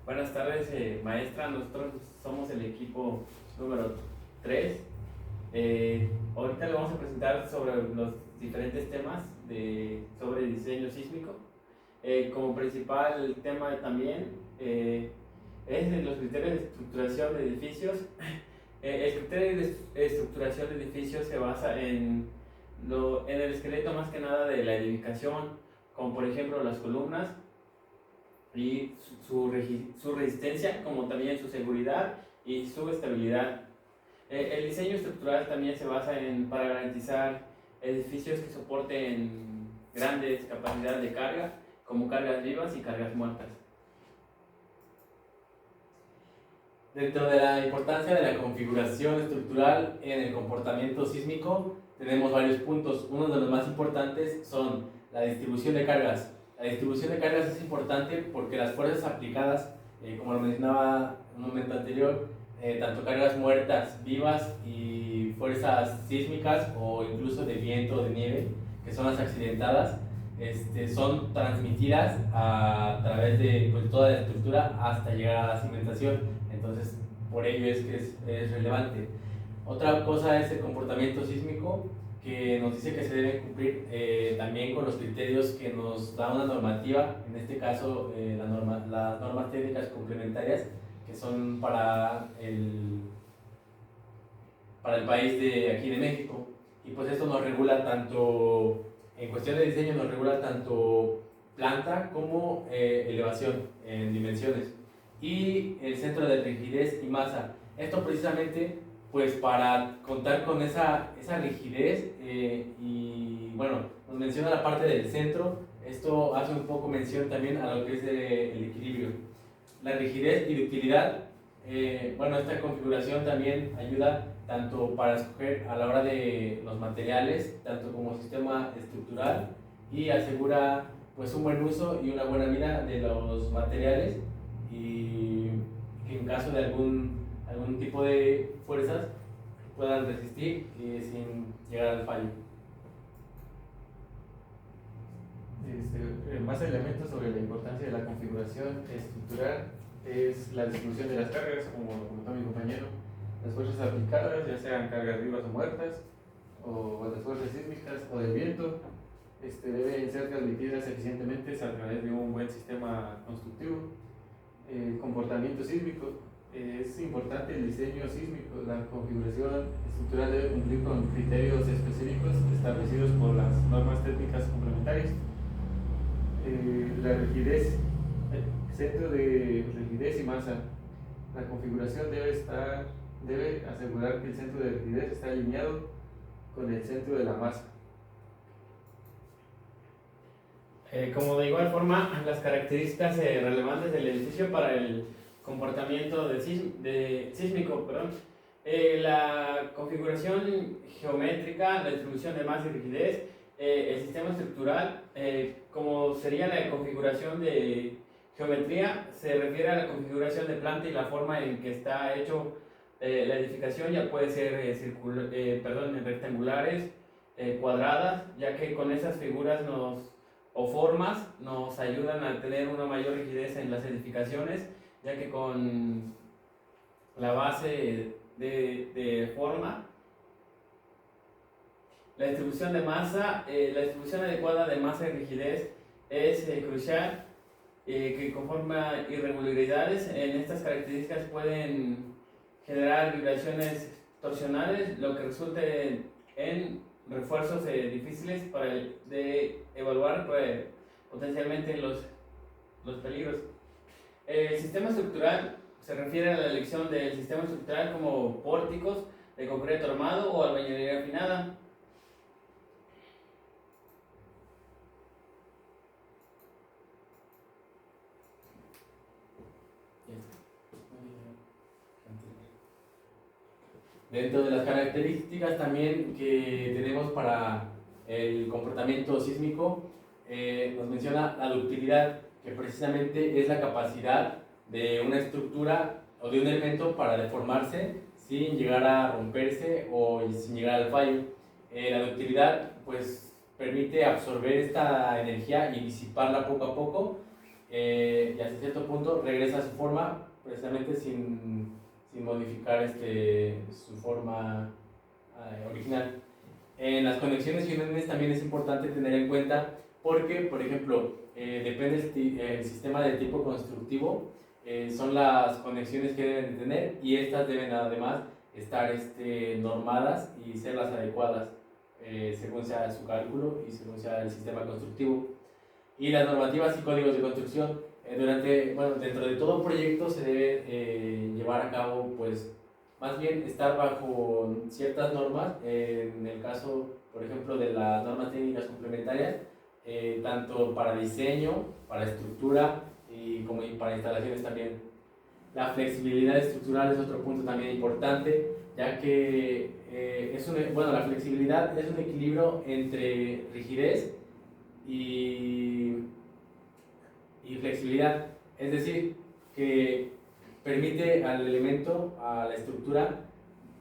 Buenas tardes, maestra. Nosotros somos el equipo número 3. Ahorita le vamos a presentar sobre los diferentes temas sobre diseño sísmico. Como principal tema también es de los criterios de estructuración de edificios. El criterio de estructuración de edificios se basa en el esqueleto más que nada de la edificación, como por ejemplo las columnas y su resistencia, como también su seguridad y su estabilidad. El diseño estructural también se basa para garantizar edificios que soporten grandes capacidades de carga, como cargas vivas y cargas muertas. Dentro de la importancia de la configuración estructural en el comportamiento sísmico, tenemos varios puntos. Uno de los más importantes son la distribución de cargas. La distribución de cargas es importante porque las fuerzas aplicadas, como lo mencionaba en un momento anterior, tanto cargas muertas, vivas y fuerzas sísmicas o incluso de viento o de nieve, que son las accidentadas, son transmitidas a través de toda la estructura hasta llegar a la cimentación. Entonces, por ello es que es relevante. Otra cosa es el comportamiento sísmico, que nos dice que se deben cumplir también con los criterios que nos da una normativa, en este caso las normas técnicas complementarias, que son para el país de aquí de México. Y pues esto nos regula tanto, en cuestión de diseño, nos regula tanto planta como elevación en dimensiones. Y el centro de rigidez y masa. Esto precisamente pues para contar con esa rigidez y bueno, nos menciona la parte del centro. Esto hace un poco mención también a lo que es el equilibrio. La rigidez y ductilidad, bueno, esta configuración también ayuda tanto para escoger a la hora de los materiales, tanto como sistema estructural, y asegura pues un buen uso y una buena vida de los materiales, y en caso de algún tipo de fuerzas puedan resistir sin llegar al fallo. Más elementos sobre la importancia de la configuración estructural es la distribución de las cargas, como lo comentó mi compañero. Las fuerzas aplicadas, ya sean cargas vivas o muertas, o las fuerzas sísmicas o del viento, deben ser transmitidas eficientemente a través de un buen sistema constructivo. El comportamiento sísmico, es importante el diseño sísmico. La configuración estructural debe cumplir con criterios específicos establecidos por las normas técnicas complementarias. La rigidez, centro de rigidez y masa. La configuración debe asegurar que el centro de rigidez está alineado con el centro de la masa. Como de igual forma, las características relevantes del edificio para el comportamiento sísmico, la configuración geométrica, la distribución de masa y rigidez, el sistema estructural, como sería la configuración de geometría, se refiere a la configuración de planta y la forma en que está hecho la edificación. Ya puede ser rectangulares, cuadradas, ya que con esas figuras o formas nos ayudan a tener una mayor rigidez en las edificaciones, ya que con la base de forma, la distribución de masa, la distribución adecuada de masa y rigidez es crucial, que conforma irregularidades en estas características pueden generar vibraciones torsionales, lo que resulte en refuerzos difíciles de evaluar potencialmente los peligros. El sistema estructural se refiere a la elección del sistema estructural como pórticos de concreto armado o albañilería afinada. Dentro de las características también que tenemos para el comportamiento sísmico, nos menciona la ductilidad, que precisamente es la capacidad de una estructura o de un elemento para deformarse sin llegar a romperse o sin llegar al fallo. La ductilidad pues permite absorber esta energía y disiparla poco a poco, y hasta cierto punto regresa a su forma, precisamente sin modificar su forma original. En las conexiones y uniones también es importante tener en cuenta porque, por ejemplo, depende el sistema de tipo constructivo, son las conexiones que deben de tener y estas deben además estar normadas y ser las adecuadas según sea su cálculo y según sea el sistema constructivo. Y las normativas y códigos de construcción, dentro de todo proyecto se debe llevar a cabo, pues, más bien estar bajo ciertas normas, en el caso, por ejemplo, de las normas técnicas complementarias, tanto para diseño, para estructura y para instalaciones también. La flexibilidad estructural es otro punto también importante, ya que la flexibilidad es un equilibrio entre rigidez y flexibilidad, es decir, que permite al elemento, a la estructura,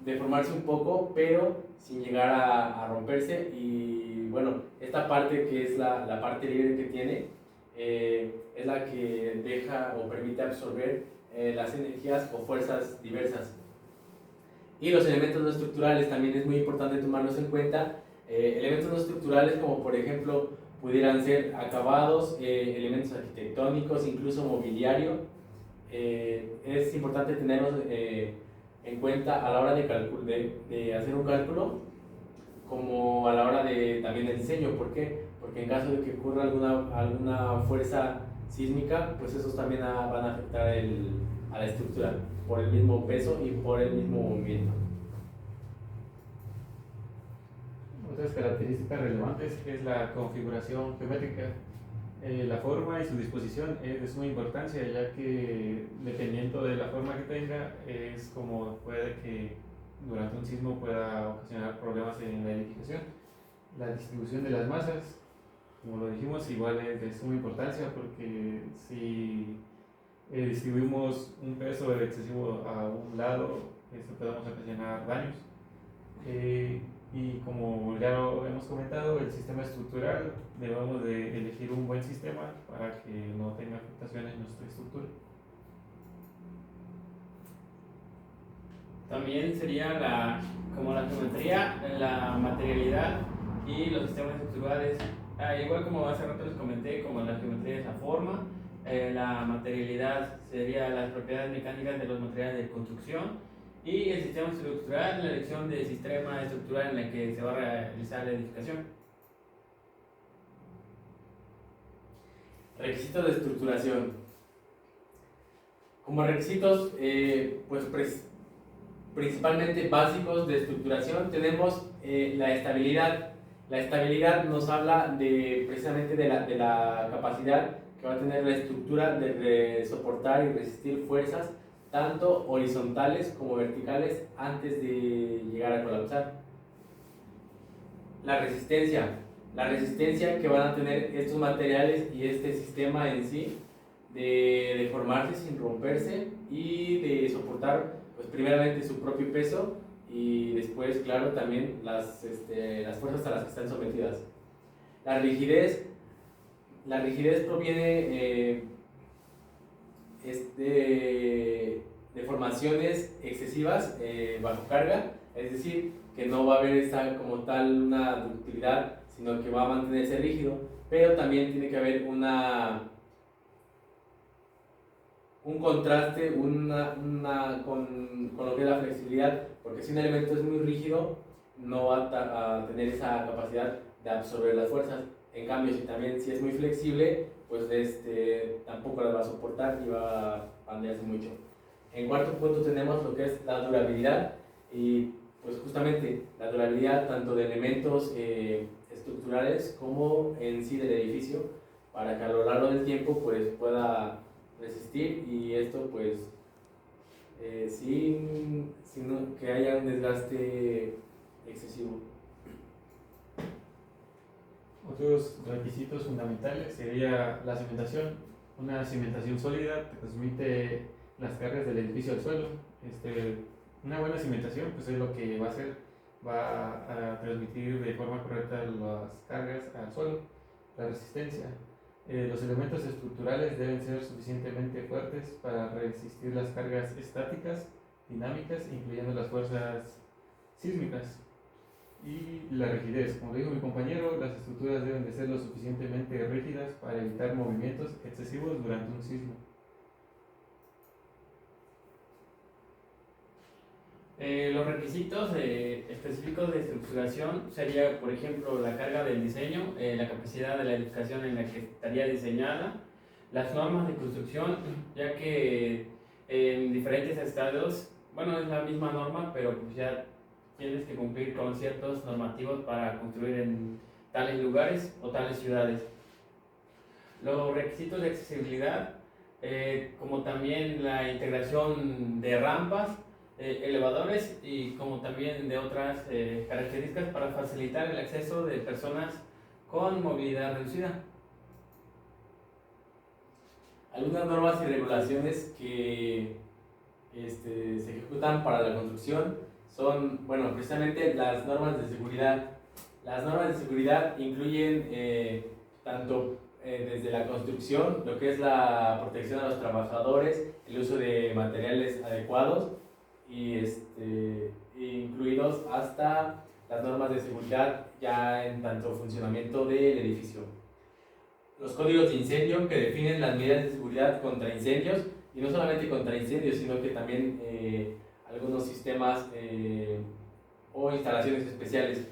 deformarse un poco, pero sin llegar a romperse. Y bueno, esta parte que es la parte libre que tiene, es la que deja o permite absorber las energías o fuerzas diversas. Y los elementos no estructurales también es muy importante tomarlos en cuenta. Elementos no estructurales como por ejemplo pudieran ser acabados, elementos arquitectónicos, incluso mobiliario. Es importante tenerlos en cuenta a la hora de hacer un cálculo, como a la hora también del diseño. ¿Por qué? Porque en caso de que ocurra alguna fuerza sísmica, pues esos también van a afectar a la estructura por el mismo peso y por el mismo movimiento. Otras características relevantes es la configuración geométrica. La forma y su disposición es de suma importancia, ya que dependiendo de la forma que tenga, es como puede que durante un sismo pueda ocasionar problemas en la edificación. La distribución de las masas, como lo dijimos, igual es de suma importancia, porque si distribuimos un peso excesivo a un lado, podemos ocasionar daños. Y como ya lo hemos comentado, el sistema estructural, debemos de elegir un buen sistema para que no tenga afectaciones en nuestra estructura. También sería como la geometría, la materialidad y los sistemas estructurales. Igual como hace rato les comenté, como la geometría es la forma, la materialidad sería las propiedades mecánicas de los materiales de construcción, y el sistema estructural, la elección del sistema estructural en el que se va a realizar la edificación. Requisitos de estructuración. Como requisitos, principalmente básicos de estructuración, tenemos la estabilidad. La estabilidad nos habla precisamente de la capacidad que va a tener la estructura de soportar y resistir fuerzas tanto horizontales como verticales antes de llegar a colapsar. La resistencia que van a tener estos materiales y este sistema en sí, de deformarse sin romperse y de soportar, pues primeramente su propio peso y después, claro, también las fuerzas a las que están sometidas. La rigidez proviene de deformaciones excesivas bajo carga, es decir, que no va a haber como tal una ductilidad, sino que va a mantenerse rígido, pero también tiene que haber un contraste con lo que es la flexibilidad, porque si un elemento es muy rígido, no va a tener esa capacidad de absorber las fuerzas. En cambio, si es muy flexible, pues tampoco las va a soportar y va a pandearse mucho. En cuarto punto tenemos lo que es la durabilidad, y pues justamente la durabilidad tanto de elementos estructurales como en sí del edificio, para que a lo largo del tiempo pues pueda resistir, y esto pues sin que haya un desgaste excesivo. Otros requisitos fundamentales sería la cimentación. Una cimentación sólida te transmite las cargas del edificio al suelo. Una buena cimentación pues es lo que va a transmitir de forma correcta las cargas al suelo. La resistencia. Los elementos estructurales deben ser suficientemente fuertes para resistir las cargas estáticas, dinámicas, incluyendo las fuerzas sísmicas. Y la rigidez, como dijo mi compañero, las estructuras deben de ser lo suficientemente rígidas para evitar movimientos excesivos durante un sismo. Los requisitos específicos de estructuración sería, por ejemplo, la carga del diseño, la capacidad de la edificación en la que estaría diseñada, las normas de construcción, ya que en diferentes estados, bueno, es la misma norma, pero pues ya tienes que cumplir con ciertos normativos para construir en tales lugares o tales ciudades. Los requisitos de accesibilidad, como también la integración de rampas, elevadores y como también de otras características para facilitar el acceso de personas con movilidad reducida. Algunas normas y regulaciones que se ejecutan para la construcción son, bueno, precisamente las normas de seguridad. Las normas de seguridad incluyen tanto desde la construcción, lo que es la protección a los trabajadores, el uso de materiales adecuados, y incluidos hasta las normas de seguridad ya en tanto funcionamiento del edificio. Los códigos de incendio que definen las medidas de seguridad contra incendios, y no solamente contra incendios, sino que también algunos sistemas o instalaciones especiales.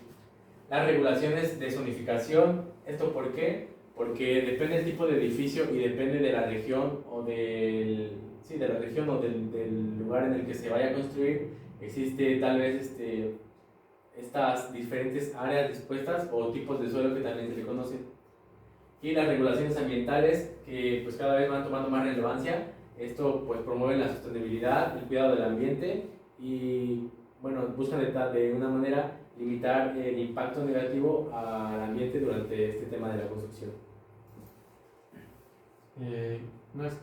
Las regulaciones de zonificación, ¿esto por qué? Porque depende del tipo de edificio y depende de la región o del lugar en el que se vaya a construir. Existe tal vez estas diferentes áreas dispuestas o tipos de suelo que también se le conocen. Y las regulaciones ambientales que pues cada vez van tomando más relevancia. Esto pues promueve la sostenibilidad, el cuidado del ambiente y bueno, buscan de una manera limitar el impacto negativo al ambiente durante este tema de la construcción.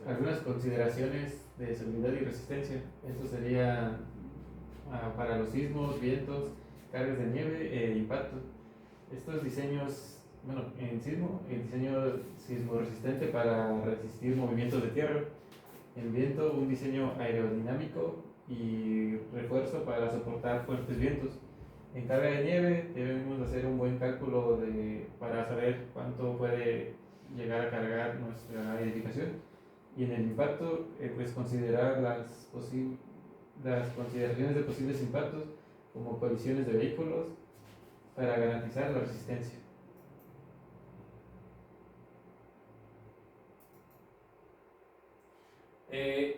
Algunas consideraciones de seguridad y resistencia. Esto sería para los sismos, vientos, cargas de nieve e impacto. Estos diseños, bueno, el diseño sismo resistente para resistir movimientos de tierra. En viento, un diseño aerodinámico y refuerzo para soportar fuertes vientos. En carga de nieve debemos hacer un buen cálculo para saber cuánto puede llegar a cargar nuestra edificación. Y en el impacto, pues considerar las consideraciones de posibles impactos como colisiones de vehículos para garantizar la resistencia.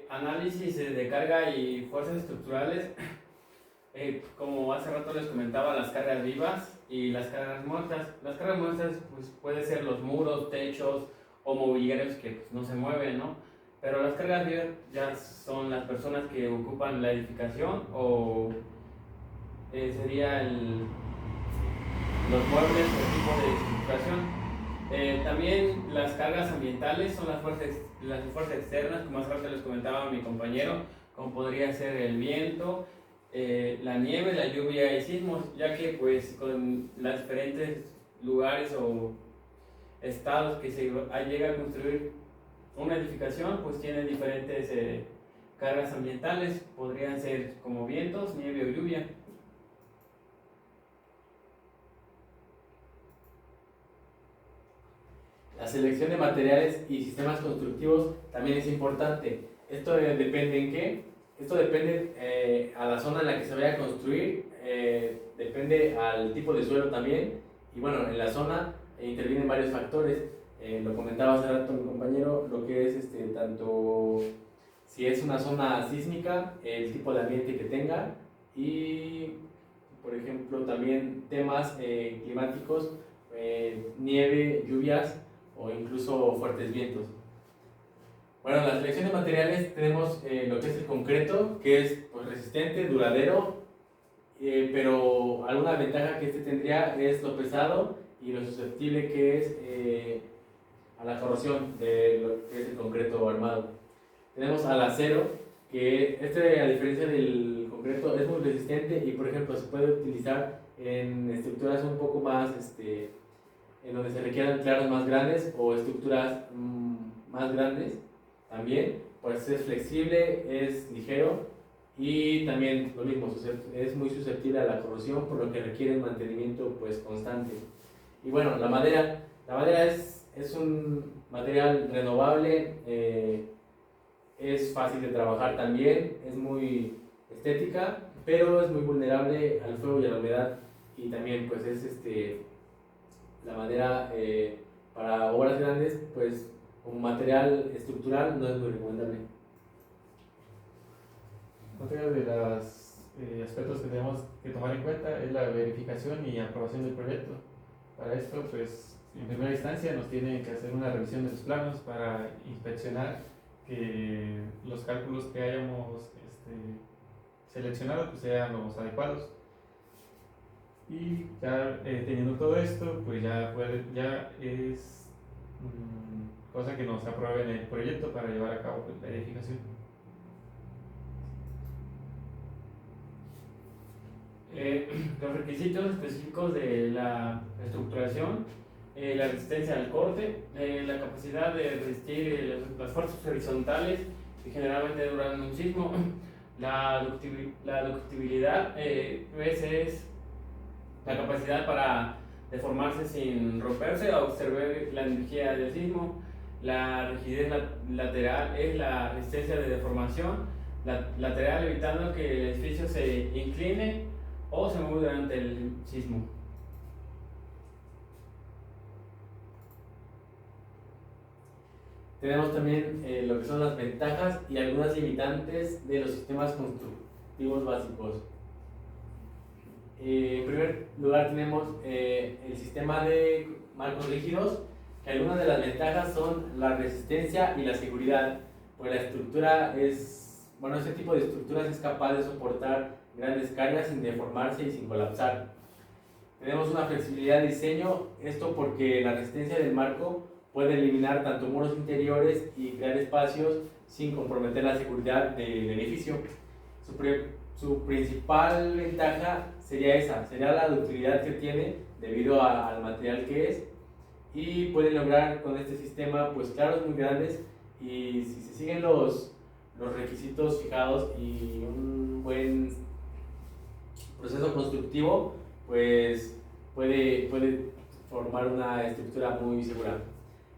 Análisis de carga y fuerzas estructurales, como hace rato les comentaba, las cargas vivas y las cargas muertas. Las cargas muertas pues, pueden ser los muros, techos o mobiliarios que pues, no se mueven, ¿no? Pero las cargas vivas ya son las personas que ocupan la edificación o sería los muebles o tipo de estructuración. También las cargas ambientales son las fuerzas externas, como hace rato les comentaba mi compañero, como podría ser el viento, la nieve, la lluvia y sismos, ya que pues con los diferentes lugares o estados que se llega a construir una edificación, pues tienen diferentes cargas ambientales, podrían ser como vientos, nieve o lluvia. La selección de materiales y sistemas constructivos también es importante. Esto depende en qué. Esto depende a la zona en la que se vaya a construir, depende al tipo de suelo también. Y bueno, en la zona intervienen varios factores. Lo comentaba hace rato mi compañero, lo que es tanto si es una zona sísmica, el tipo de ambiente que tenga y, por ejemplo, también temas climáticos, nieve, lluvias o incluso fuertes vientos. Bueno, en la selección de materiales tenemos lo que es el concreto, que es pues, resistente, duradero, pero alguna ventaja que tendría es lo pesado y lo susceptible que es a la corrosión de lo que es el concreto armado. Tenemos al acero, que a diferencia del concreto es muy resistente y por ejemplo se puede utilizar en estructuras un poco más en donde se requieran claros más grandes o estructuras más grandes también, pues es flexible, es ligero y también lo mismo, es muy susceptible a la corrosión, por lo que requiere mantenimiento pues constante. Y bueno, la madera es un material renovable, es fácil de trabajar también, es muy estética, pero es muy vulnerable al fuego y a la humedad, y también pues es la madera para obras grandes, pues como material estructural no es muy recomendable. Otro de los aspectos que tenemos que tomar en cuenta es la verificación y aprobación del proyecto. Para esto, pues, en primera instancia nos tienen que hacer una revisión de los planos para inspeccionar que los cálculos que hayamos seleccionado pues, sean los adecuados. Y ya teniendo todo esto, pues ya es cosa que nos aprueben el proyecto para llevar a cabo pues, la edificación. Los requisitos específicos de la estructuración, la resistencia al corte, la capacidad de resistir las fuerzas horizontales que generalmente duran un sismo, la ductibilidad, pues es la capacidad para deformarse sin romperse o absorber la energía del sismo, la rigidez lateral es la resistencia de deformación lateral, evitando que el edificio se incline o se mueve durante el sismo. Tenemos también lo que son las ventajas y algunas limitantes de los sistemas constructivos básicos. En primer lugar tenemos el sistema de marcos rígidos, que algunas de las ventajas son la resistencia y la seguridad, pues la estructura este tipo de estructuras es capaz de soportar grandes cargas sin deformarse y sin colapsar. Tenemos una flexibilidad de diseño, esto porque la resistencia del marco puede eliminar tanto muros interiores y crear espacios sin comprometer la seguridad del edificio. Su principal ventaja sería la ductilidad que tiene debido al material que es, y pueden lograr con este sistema pues claros muy grandes, y si se siguen los requisitos fijados y un buen proceso constructivo, pues puede formar una estructura muy segura.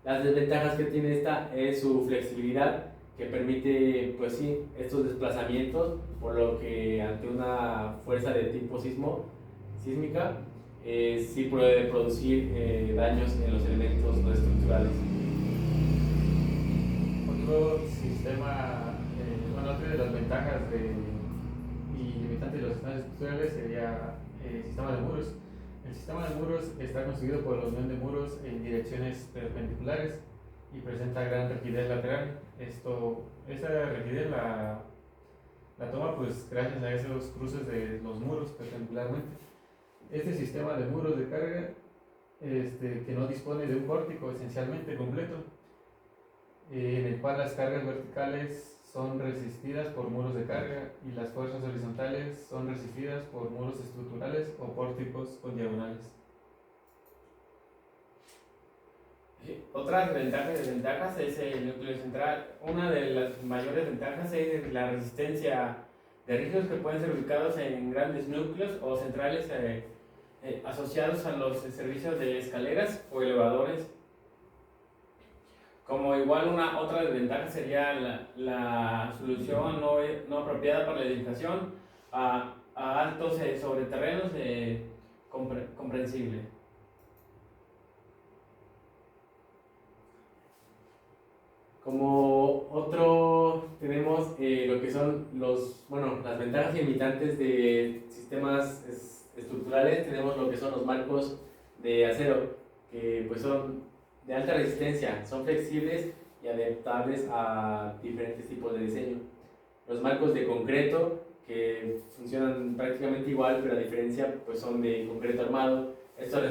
Las desventajas que tiene esta es su flexibilidad, que permite pues sí estos desplazamientos, por lo que ante una fuerza de tipo sísmica sí puede producir daños en los elementos no estructurales. Otro sistema, otra de las ventajas y limitantes de los sistemas estructurales sería el sistema de muros. El sistema de muros está construido por la unión de muros en direcciones perpendiculares y presenta gran rigidez lateral. Esa rigidez la toma pues gracias a esos cruces de los muros perpendicularmente. Este sistema de muros de carga que no dispone de un pórtico esencialmente completo, en el cual las cargas verticales son resistidas por muros de carga y las fuerzas horizontales son resistidas por muros estructurales o pórticos con diagonales. Otras ventajas y desventajas es el núcleo central. Una de las mayores ventajas es la resistencia de rígidos que pueden ser ubicados en grandes núcleos o centrales asociados a los servicios de escaleras o elevadores. Como igual otra desventaja sería la solución no apropiada para la edificación a altos sobre terrenos comprensible. Como otro tenemos lo que son las ventajas y limitantes de sistemas estructurales. Tenemos lo que son los marcos de acero, que pues son de alta resistencia, son flexibles y adaptables a diferentes tipos de diseño. Los marcos de concreto, que funcionan prácticamente igual, pero a diferencia pues son de concreto armado. Estos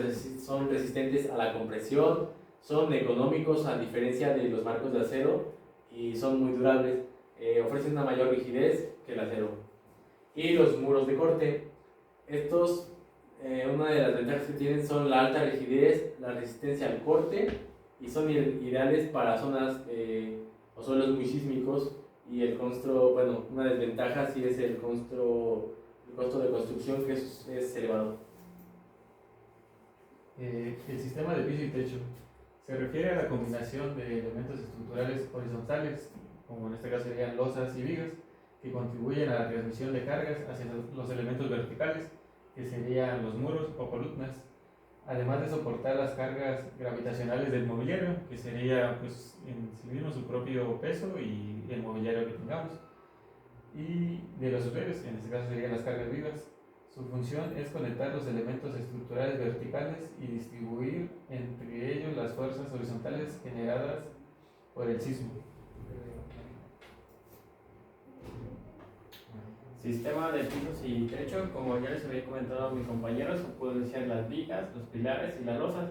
son resistentes a la compresión, son económicos a diferencia de los marcos de acero y son muy durables, ofrecen una mayor rigidez que el acero. Y los muros de corte, estos una de las ventajas que tienen son la alta rigidez, la resistencia al corte y son ideales para zonas o suelos muy sísmicos. Y el costo, bueno, una desventaja sí es el costo de construcción, que es elevado. El sistema de piso y techo se refiere a la combinación de elementos estructurales horizontales, como en este caso serían losas y vigas, que contribuyen a la transmisión de cargas hacia los elementos verticales, que serían los muros o columnas, además de soportar las cargas gravitacionales del mobiliario, que sería pues en sí mismo su propio peso y el mobiliario que tengamos, y de los sujetos, en este caso serían las cargas vivas. Su función es conectar los elementos estructurales verticales y distribuir entre ellos las fuerzas horizontales generadas por el sismo. Sistema de pisos y techo, como ya les había comentado a mis compañeros, pueden ser las vigas, los pilares y las losas.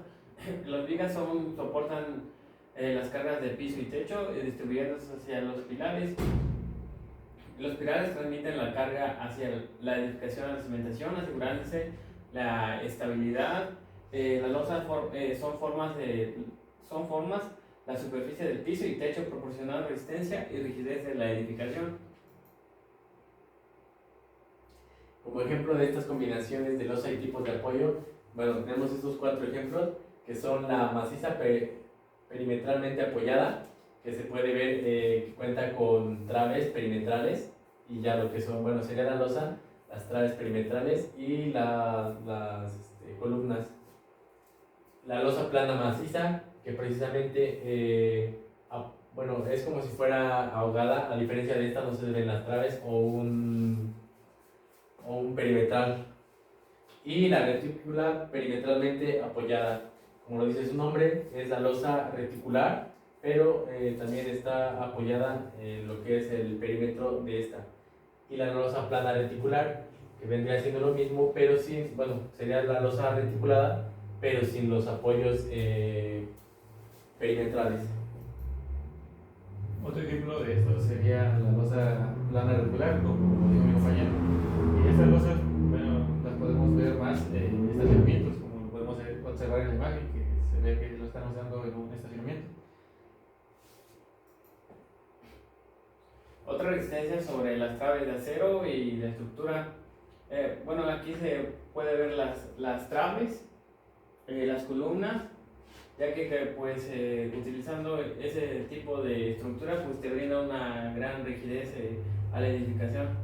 Las vigas soportan las cargas de piso y techo, distribuyéndose hacia los pilares. Los pilares transmiten la carga hacia la edificación de la cimentación, asegurándose la estabilidad. Las losas son formas, la superficie del piso y techo proporcionando resistencia y rigidez de la edificación. Como ejemplo de estas combinaciones de losa y tipos de apoyo, bueno, tenemos estos 4 ejemplos, que son la maciza perimetralmente apoyada, que se puede ver que cuenta con traves perimetrales, y ya lo que son, bueno, sería la losa, las traves perimetrales y las columnas. La losa plana maciza, que precisamente, bueno, es como si fuera ahogada, a diferencia de esta no se ven las traves o un perimetral. Y la retícula perimetralmente apoyada, como lo dice su nombre, es la losa reticular, pero también está apoyada en lo que es el perímetro de esta. Y la losa plana reticular, que vendría siendo lo mismo, pero sin, bueno, sería la losa reticulada, pero sin los apoyos perimetrales. Otro ejemplo de esto sería la losa plana reticular, como dijo mi compañero. Y estas losas, bueno, las podemos ver más en estacionamientos, como lo podemos observar en la imagen, que se ve que lo están usando en un estacionamiento. Otra resistencia sobre las traves de acero y la estructura. Bueno, aquí se puede ver las traves, las columnas, ya que pues, utilizando ese tipo de estructura pues te brinda una gran rigidez a la edificación.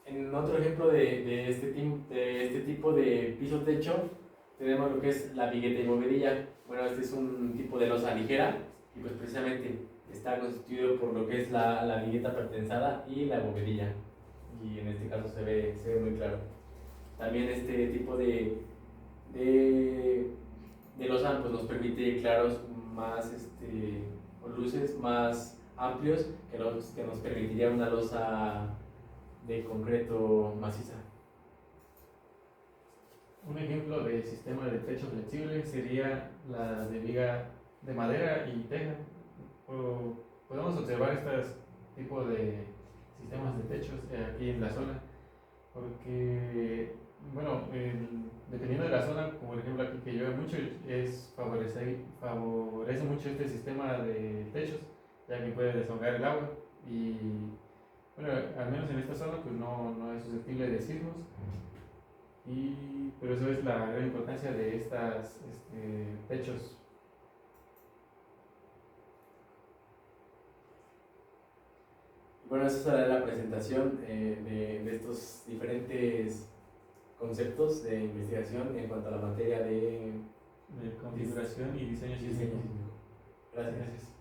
En otro ejemplo de este tipo de piso-techo, tenemos lo que es la vigueta y bovedilla. Bueno, este es un tipo de losa ligera y pues precisamente está constituido por lo que es la vigueta pretensada y la bovedilla. Y en este caso se ve muy claro. También este tipo de losa pues, nos permite claros más, o luces más amplios que nos permitiría una losa de concreto maciza. Un ejemplo de sistema de techo flexible sería la de viga de madera y teja. Podemos observar estos tipos de sistemas de techos aquí en la zona, porque, bueno, dependiendo de la zona, como por ejemplo aquí que llueve mucho, favorece mucho este sistema de techos, ya que puede desahogar el agua y, bueno, al menos en esta zona pues no es susceptible de sismos. Pero eso es la gran importancia de estos techos. Bueno, esa será la presentación de estos diferentes conceptos de investigación en cuanto a la materia de De configuración y diseño sísmico. Gracias. Gracias.